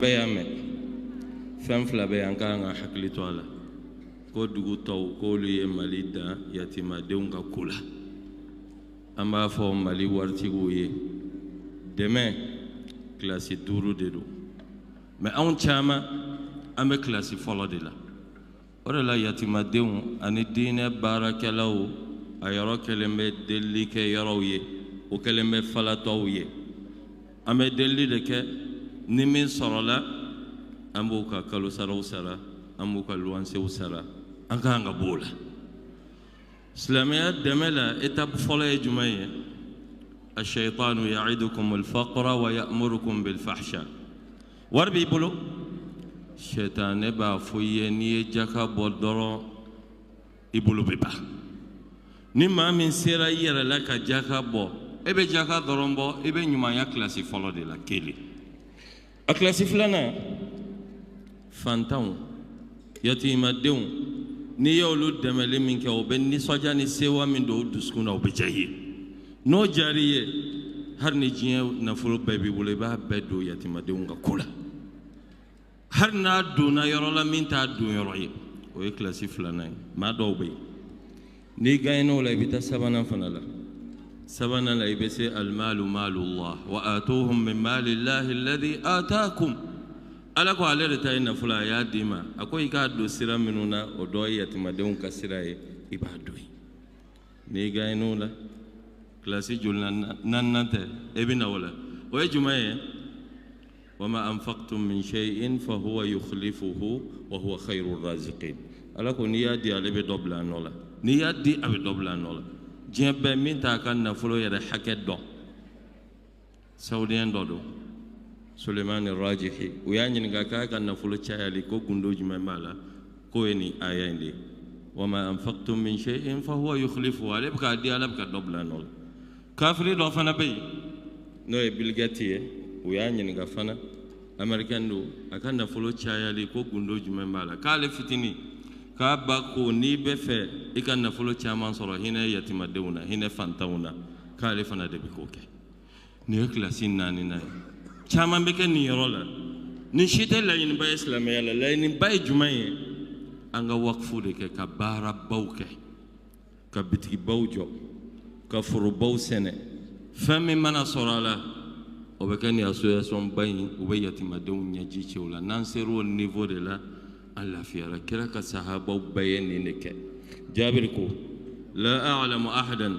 Bayame fɛn fila bɛ an kan ka hakili to a la ko dugu tɔw k'olu ye Mali da yatimadenw ka ko la an b'a fɔ Mali waritigiw ye dɛmɛ kilasi 5 de don mais anw caman an bɛ kilasi fɔlɔ de la o de la yatimadenw ani diinɛ baarakɛlaw a yɔrɔ kɛlen bɛ delikɛ yɔrɔw ye o kɛlen bɛ falatɔw ye an bɛ delili de kɛ ni min sɔrɔla an b'o ka kalosaraw sara an b'o ka luwansew sara an ka kan ka b'o la silamɛya dɛmɛ la étape fɔlɔ ye jumɛn ye الشيطان يعدكم الفقر ويأمركم بالفحشاء wari b'i bolo sɛtan ne b'a fɔ i ye n'i ye jaka bɔ dɔrɔn i bolo bɛ ban ni maa min sera i yɛrɛ la ka jaka bɔ e bɛ jaka dɔrɔn bɔ i bɛ ɲumanya kilasi fɔlɔ de la kelen a kilasi filanan fantanw yatimadenw n'i y'olu dɛmɛli min kɛ o bɛ nisɔndiya ni sewa min don o dusukun na o bɛ diya i ye n'o diyar'i ye hari ni diɲɛ nafolo bɛɛ b'i bolo i b'a bɛɛ don yatimadenw ka ko la hari n'a donna yɔrɔ la min t'a don yɔrɔ ye o ye kilasi filanan ye maa dɔw bɛ yen n'i gagn'o la i bɛ taa sabanan fana la sabanan la i bɛ se almalu malullah wa atuhum min malillahi alladhi ataakum ala ko ale de ta ye nafolo a y'a d'i ma a ko i k'a don sira minnu na o dɔ ye yatimadenw ka sira ye i b'a don yen n'i gagn'o la kilasi joli naaninan tɛ e bɛ na o la o ye jumɛn ye وما أنفقتم من شيء فهو يخلفه وهو خير الرازقين ala ko n'i y'a di ale bɛ dɔ bila a nɔ la n'i y'a di a bɛ dɔ bila a nɔ la diɲɛ bɛɛ min t'a ka nafolo yɛrɛ hakɛ dɔn sawudiyɛn dɔ don Sulemani Rajihi u y'a ɲininka k'a ka nafolo cayali ko gundo jumɛn b'a la k'o ye nin aya in de ye وما أنفقتم من شيء فهو يخلفه ale bɛ k'a di ala bɛ ka dɔ bila a nɔ la kafiri dɔ fana bɛ yen n'o ye Bill Gates ye u y'a ɲininka fana Americain do a ka nafolo cayali ko gundo jumɛn b'a la k'ale fitini k'a ba ko n'i bɛ fɛ i ka nafolo caman sɔrɔ hinɛ yatimadenw na hinɛ fantanw na k'ale fana de bɛ k'o kɛ nin ye kilasi 4nan ye caman bɛ kɛ nin yɔrɔ la nin si tɛ laɲiniba ye silamɛya la laɲiniba ye jumɛn ye an ka wakifu de kɛ ka baarabaw kɛ ka bitigibaw jɔ ka forobaw sɛnɛ fɛn min mana sɔrɔ a la o bɛ kɛ ni association ba in u bɛ yatimadenw ɲɛji cɛ o la n'an ser'o niveau de la an lafiyara kira ka sahabaw bɛɛ ye nin de kɛ Jabir ko la a'lamu ahadan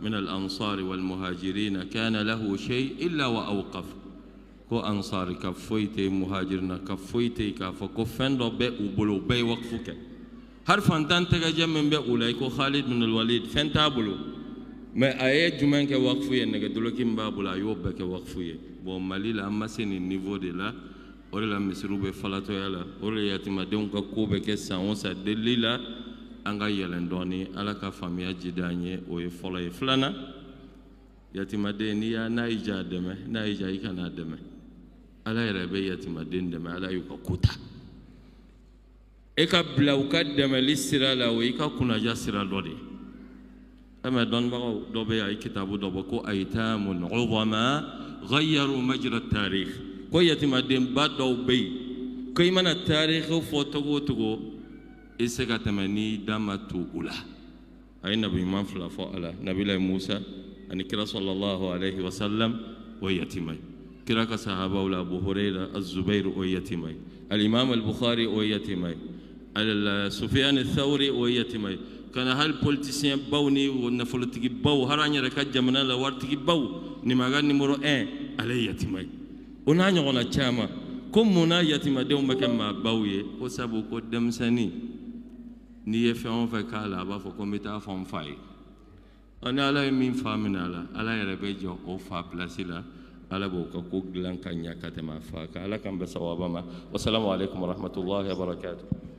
min al-ansar wal muhajirin kana lahu shay illa wa awqaf ko ansari ka foyi tɛ muhajirina ka foyi tɛ k'a fɔ ko fɛn dɔ bɛ u bolo u bɛɛ ye wakifu kɛ har fantan tɛgɛjɛ min bɛ u la i ko Khalid bin al-Walid fɛn t'a bolo mais a ye jumɛn kɛ wakifu ye nɛgɛdoloki min b'a bolo a y'o bɛɛ kɛ wakifu ye bon Mali la an ma se nin niveau de la o de la misiriw bɛ falatɔya la o de la yatimadenw ka ko bɛ kɛ san o san delili la an ka yɛlɛn dɔɔni ala ka faamuya jidi an ye o ye fɔlɔ ye filanan yatimaden n'i y'a n'a y'i diya a dɛmɛ n'a y'i diya i kana a dɛmɛ ala yɛrɛ bɛ yatimaden dɛmɛ ala y'u ka ko ta e ka bila u ka dɛmɛli sira la o i ka kunnaja sira dɔ de ye أما دون بقى دبي أي كتاب دبكو أيتام عظماء غيروا مجرى التاريخ كويتي ما دين بعد دبي كي من التاريخ فوتو إسكا تمني دامتو أولا أي نبي ما فلا فعلا نبي الله موسى أن كلا صلى الله عليه وسلم ويتيمي كلا كصحابة ولا أبو هريرة الزبير ويتيمي الإمام البخاري ويتيمي سفيان الثوري ويتيمي كان هل بوليتيسيان باوني ونفولتيكي باو هراني ركاد جمنا لا وارتيكي باو نيماغان نيمورو 1 علي يتيماي ونا نيغونا تشاما كوم مونا يتيما ديو مكان ما باوي او سابو كو دمساني ني فون فكالا با فو كوميتا فون فاي انا لا مين فامنا لا الا يربيجو او فا بلاسيلا على بوكا كو غلان كانيا كاتما فاكا على كان بسوابما والسلام عليكم ورحمه الله وبركاته